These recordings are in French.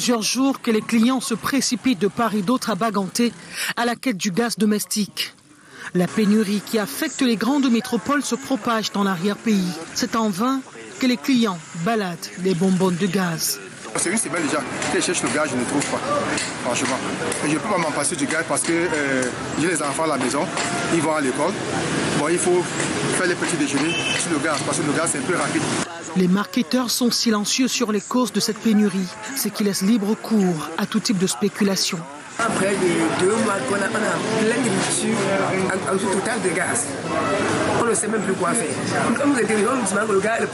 plusieurs jours que les clients se précipitent de part et d'autre à Baganté à la quête du gaz domestique. La pénurie qui affecte les grandes métropoles se propage dans l'arrière-pays. C'est en vain que les clients baladent les bonbonnes de gaz. C'est une semaine déjà que je cherche le gaz, je ne trouve pas, franchement. Et je ne peux pas m'en passer du gaz parce que j'ai les enfants à la maison, ils vont à l'école. Bon, il faut faire les petits déjeuners sur le gaz parce que le gaz c'est un peu rapide. Les marketeurs sont silencieux sur les causes de cette pénurie, ce qui laisse libre cours à tout type de spéculation. Après les 2 mois qu'on a plein de ruptures en tout total de gaz. On ne sait même plus quoi faire. Comme nous intervenons, nous disons que le gaz, les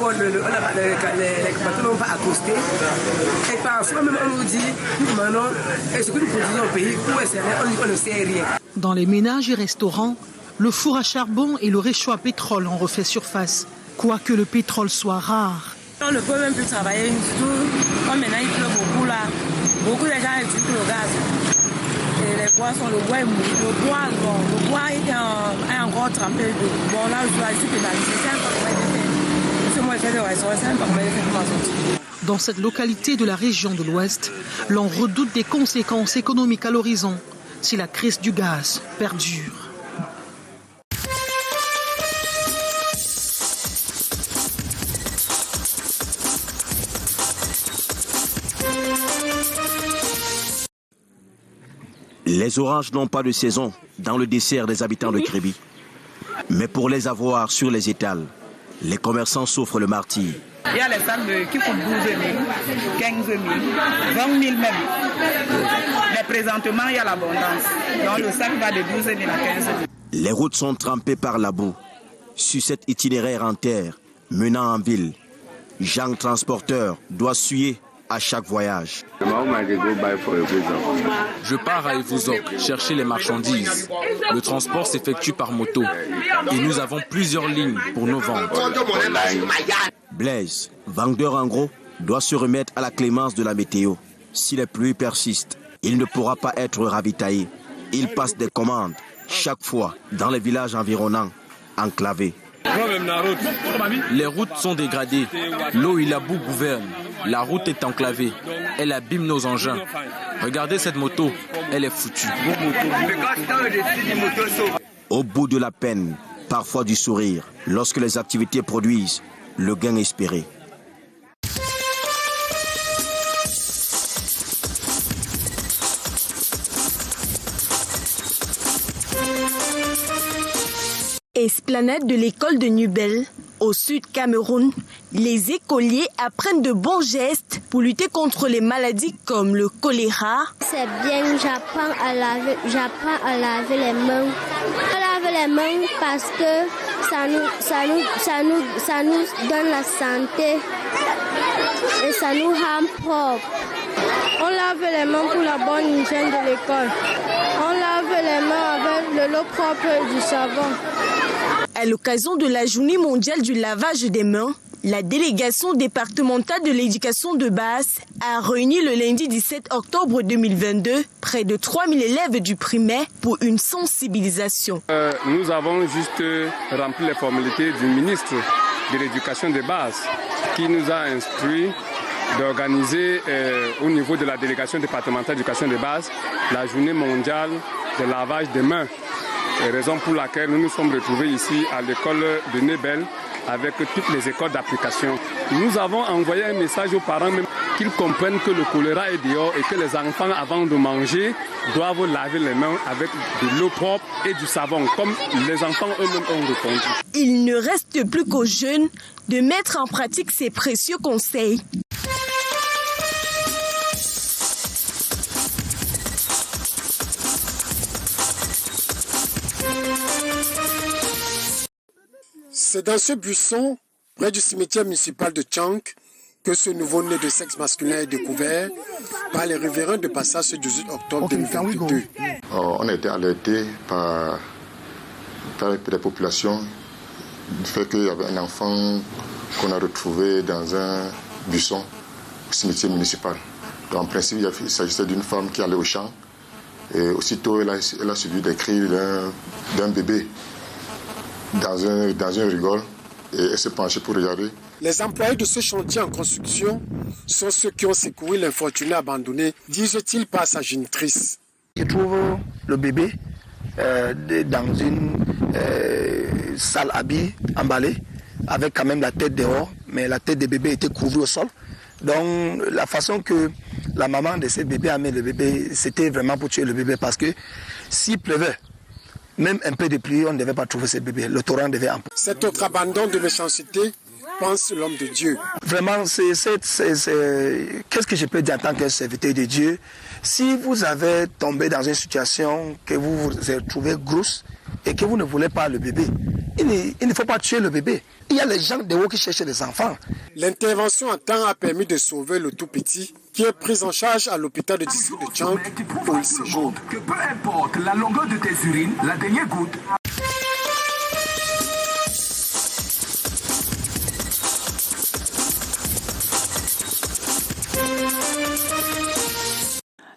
bateaux n'ont pas accosté. Et parfois même on nous dit, nous demandons, est-ce que nous produisons au pays où est-ce qu'on ne sait rien. Dans les ménages et restaurants, le four à charbon et le réchaud à pétrole ont refait surface, quoique le pétrole soit rare. On ne peut même plus travailler, surtout comme maintenant il pleut beaucoup là. Beaucoup de gens utilisent le gaz. Et les boissons, le bois est mou. Le bois est encore trempé. Bon là, je suis pénalisé. C'est moi qui fais le restaurant, c'est un partenaire qui fait ma sortie. Dans cette localité de la région de l'Ouest, l'on redoute des conséquences économiques à l'horizon si la crise du gaz perdure. Les oranges n'ont pas de saison dans le dessert des habitants de Kribi. Mais pour les avoir sur les étals, les commerçants souffrent le martyre. Il y a les sacs qui coûtent 12 000, 15 000, 20 000 même. Mais présentement, il y a l'abondance. Donc le sac va de 12 000 à 15 000. Les routes sont trempées par la boue. Sur cet itinéraire en terre, menant en ville, Jean Transporteur doit suer à chaque voyage. Je pars à Evozok chercher les marchandises. Le transport s'effectue par moto et nous avons plusieurs lignes pour nos ventes. Blaise, vendeur en gros, doit se remettre à la clémence de la météo. Si les pluies persistent, il ne pourra pas être ravitaillé. Il passe des commandes chaque fois dans les villages environnants, enclavés. Les routes sont dégradées. L'eau et la boue gouvernent. La route est enclavée. Elle abîme nos engins. Regardez cette moto. Elle est foutue. Au bout de la peine, parfois du sourire, lorsque les activités produisent le gain espéré. Esplanade de l'école de Nubel, au sud Cameroun, les écoliers apprennent de bons gestes pour lutter contre les maladies comme le choléra. C'est bien, j'apprends à laver les mains. À laver les mains parce que ça nous donne la santé et ça nous rend propre. On lave les mains pour la bonne hygiène de l'école. On lave les mains avec de l'eau propre et du savon. À l'occasion de la journée mondiale du lavage des mains, la délégation départementale de l'éducation de base a réuni le lundi 17 octobre 2022 près de 3000 élèves du primaire pour une sensibilisation. Nous avons juste rempli les formalités du ministre de l'éducation de base qui nous a instruit d'organiser au niveau de la délégation départementale d'éducation de base la journée mondiale de lavage des mains. Raison pour laquelle nous nous sommes retrouvés ici à l'école de Nebel avec toutes les écoles d'application. Nous avons envoyé un message aux parents même qu'ils comprennent que le choléra est dehors et que les enfants, avant de manger, doivent laver les mains avec de l'eau propre et du savon, comme les enfants eux-mêmes ont répondu. Il ne reste plus qu'aux jeunes de mettre en pratique ces précieux conseils. C'est dans ce buisson, près du cimetière municipal de Tchank, que ce nouveau-né de sexe masculin est découvert par les révérends de passage ce 18 octobre 2022. On a été alerté par les populations du fait qu'il y avait un enfant qu'on a retrouvé dans un buisson au cimetière municipal. Donc, en principe, il s'agissait d'une femme qui allait au champ et aussitôt elle a suivi des cris d'un bébé dans un rigole et elle s'est penchée pour regarder. Les employés de ce chantier en construction sont ceux qui ont secouru l'infortuné abandonné, disent-ils par sa génitrice. Je trouve le bébé dans une salle habillée, emballée, avec quand même la tête dehors, mais la tête des bébés était couverte au sol. Donc la façon que la maman de ce bébé a mis le bébé, c'était vraiment pour tuer le bébé, parce que s'il pleuvait, même un peu de pluie, on ne devait pas trouver ce bébé. Le torrent devait en... Cet autre abandon de méchanceté, pense l'homme de Dieu. Vraiment, qu'est-ce que je peux dire en tant que serviteur de Dieu? Si vous avez tombé dans une situation que vous vous trouvez grosse et que vous ne voulez pas le bébé, il ne faut pas tuer le bébé. Il y a les gens de haut qui cherchent des enfants. L'intervention à temps a permis de sauver le tout petit qui est pris en charge à l'hôpital de district de Tchang où il séjourne. Que peu importe la longueur de tes urines, la dernière goutte.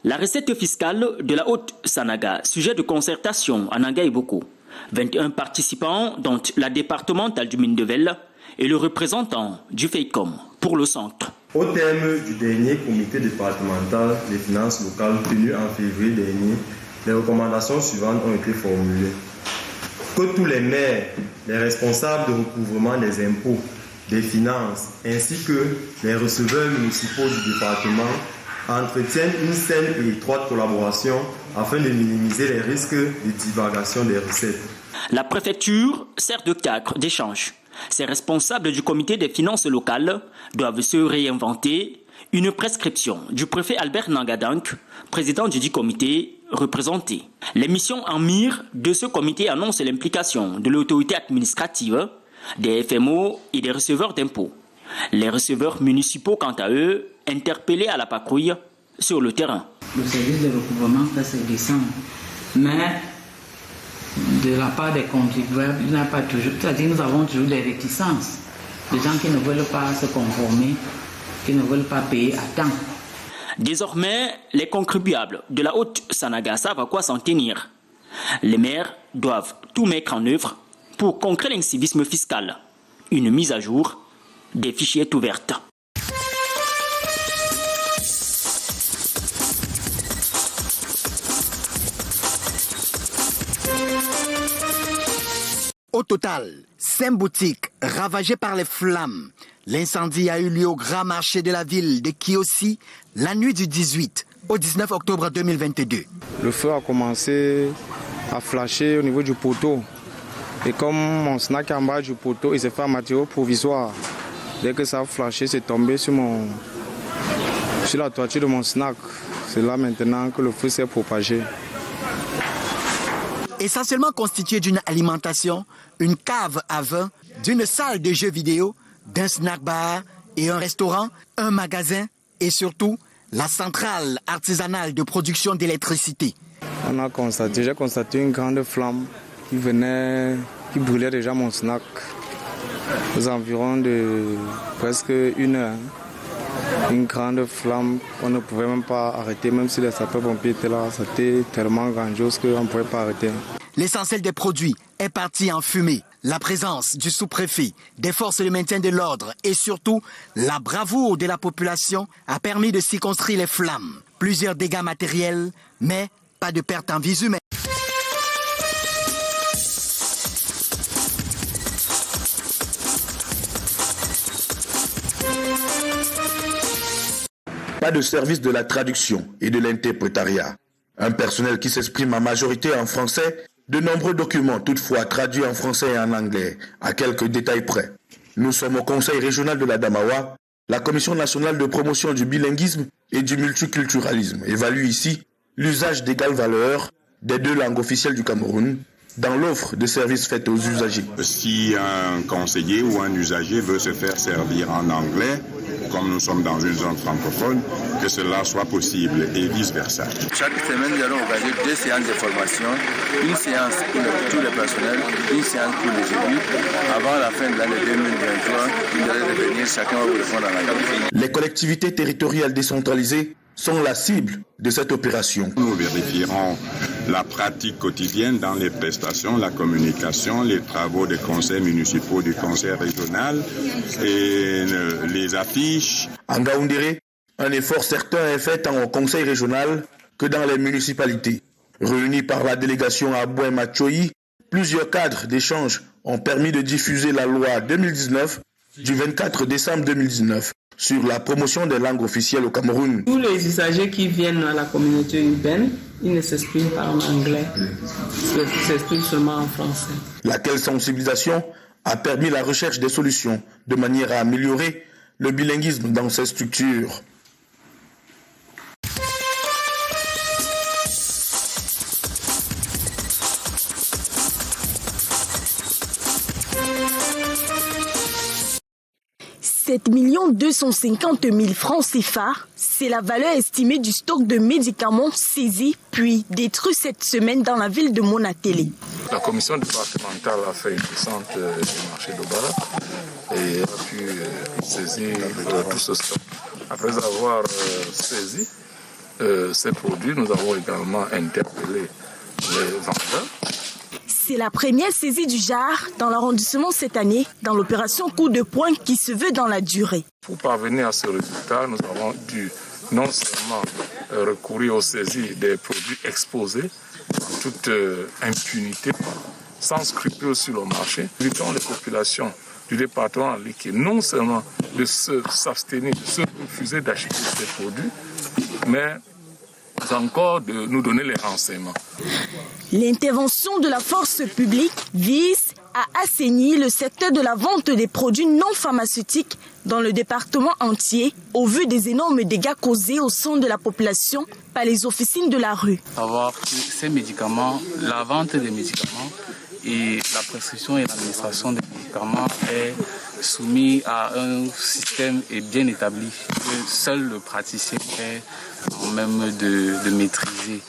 La recette fiscale de la Haute-Sanaga, sujet de concertation en Angaïboko. 21 participants, dont la départementale du Mindevel et le représentant du FEICOM pour le centre. Au terme du dernier comité départemental des finances locales tenu en février dernier, les recommandations suivantes ont été formulées. Que tous les maires, les responsables de recouvrement des impôts, des finances, ainsi que les receveurs municipaux du département entretiennent une saine et étroite collaboration afin de minimiser les risques de divagation des recettes. La préfecture sert de cadre d'échange. Ces responsables du comité des finances locales doivent se réinventer. Une prescription du préfet Albert Nangadank, président du dit comité, représenté. Les missions en mire de ce comité annoncent l'implication de l'autorité administrative, des FMO et des receveurs d'impôts. Les receveurs municipaux, quant à eux, interpellés à la patrouille sur le terrain. Le service de recouvrement fait ses descentes, mais de la part des contribuables, il n'y a pas toujours, c'est-à-dire nous avons toujours des réticences, des gens qui ne veulent pas se conformer, qui ne veulent pas payer à temps. Désormais, les contribuables de la Haute-Sanaga savent à quoi s'en tenir. Les maires doivent tout mettre en œuvre pour contrer l'incivisme fiscal. Une mise à jour des fichiers est ouverte. Au total, 5 boutiques ravagées par les flammes. L'incendie a eu lieu au grand marché de la ville de Kiossi la nuit du 18 au 19 octobre 2022. Le feu a commencé à flasher au niveau du poteau. Et comme mon snack est en bas du poteau, il s'est fait un matériau provisoire. Dès que ça a flashé, c'est tombé sur la toiture de mon snack. C'est là maintenant que le feu s'est propagé. Essentiellement constitué d'une alimentation, une cave à vin, d'une salle de jeux vidéo, d'un snack bar et un restaurant, un magasin et surtout la centrale artisanale de production d'électricité. J'ai constaté une grande flamme qui brûlait déjà mon snack aux environs de presque 1 heure. Une grande flamme qu'on ne pouvait même pas arrêter, même si les sapeurs-pompiers étaient là. C'était tellement grandiose qu'on ne pouvait pas arrêter. L'essentiel des produits est parti en fumée. La présence du sous-préfet, des forces de maintien de l'ordre et surtout la bravoure de la population a permis de circonscrire les flammes. Plusieurs dégâts matériels, mais pas de perte en vies humaines. Pas de service de la traduction et de l'interprétariat. Un personnel qui s'exprime en majorité en français, de nombreux documents toutefois traduits en français et en anglais, à quelques détails près. Nous sommes au Conseil régional de la Damawa. La Commission nationale de promotion du bilinguisme et du multiculturalisme évalue ici l'usage d'égale valeur des 2 langues officielles du Cameroun dans l'offre de services faite aux usagers. Si un conseiller ou un usager veut se faire servir en anglais, comme nous sommes dans une zone francophone, que cela soit possible et vice-versa. Chaque semaine, nous allons organiser 2 séances de formation, une séance pour tout le personnel, une séance pour les élus. Avant la fin de l'année 2023, nous allons revenir chacun au répondre à la langue. Les collectivités territoriales décentralisées sont la cible de cette opération. Nous vérifierons la pratique quotidienne dans les prestations, la communication, les travaux des conseils municipaux, du conseil régional et les affiches. En Gaoundéré, un effort certain est fait tant au conseil régional que dans les municipalités. Réunis par la délégation à Boué-Machoyi, plusieurs cadres d'échange ont permis de diffuser la loi 2019 du 24 décembre 2019 sur la promotion des langues officielles au Cameroun. Tous les usagers qui viennent à la communauté urbaine, ils ne s'expriment pas en anglais, ils s'expriment seulement en français. Laquelle sensibilisation a permis la recherche des solutions de manière à améliorer le bilinguisme dans ces structures. « 7 250 000 francs CFA, c'est la valeur estimée du stock de médicaments saisis puis détruits cette semaine dans la ville de Monatélé. La commission départementale a fait une descente du marché d'Obara et a pu saisir tout ce stock. Après avoir saisi ces produits, nous avons également interpellé les vendeurs. C'est la première saisie du genre dans l'arrondissement cette année, dans l'opération coup de poing qui se veut dans la durée. Pour parvenir à ce résultat, nous avons dû non seulement recourir aux saisies des produits exposés en toute impunité, sans scrupule sur le marché, invitons les populations du département à liquer, non seulement de s'abstenir, de se refuser d'acheter ces produits, mais encore de nous donner les renseignements. L'intervention de la force publique vise à assainir le secteur de la vente des produits non pharmaceutiques dans le département entier au vu des énormes dégâts causés au sein de la population par les officines de la rue. Savoir que ces médicaments, la vente des médicaments et la prescription et l'administration des médicaments est soumis à un système bien établi que seul le praticien est même de maîtriser.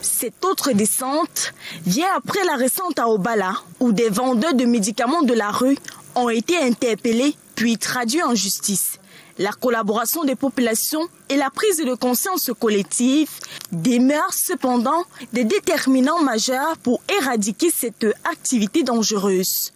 Cette autre descente vient après la récente à Obala, où des vendeurs de médicaments de la rue ont été interpellés puis traduits en justice. La collaboration des populations et la prise de conscience collective demeurent cependant des déterminants majeurs pour éradiquer cette activité dangereuse.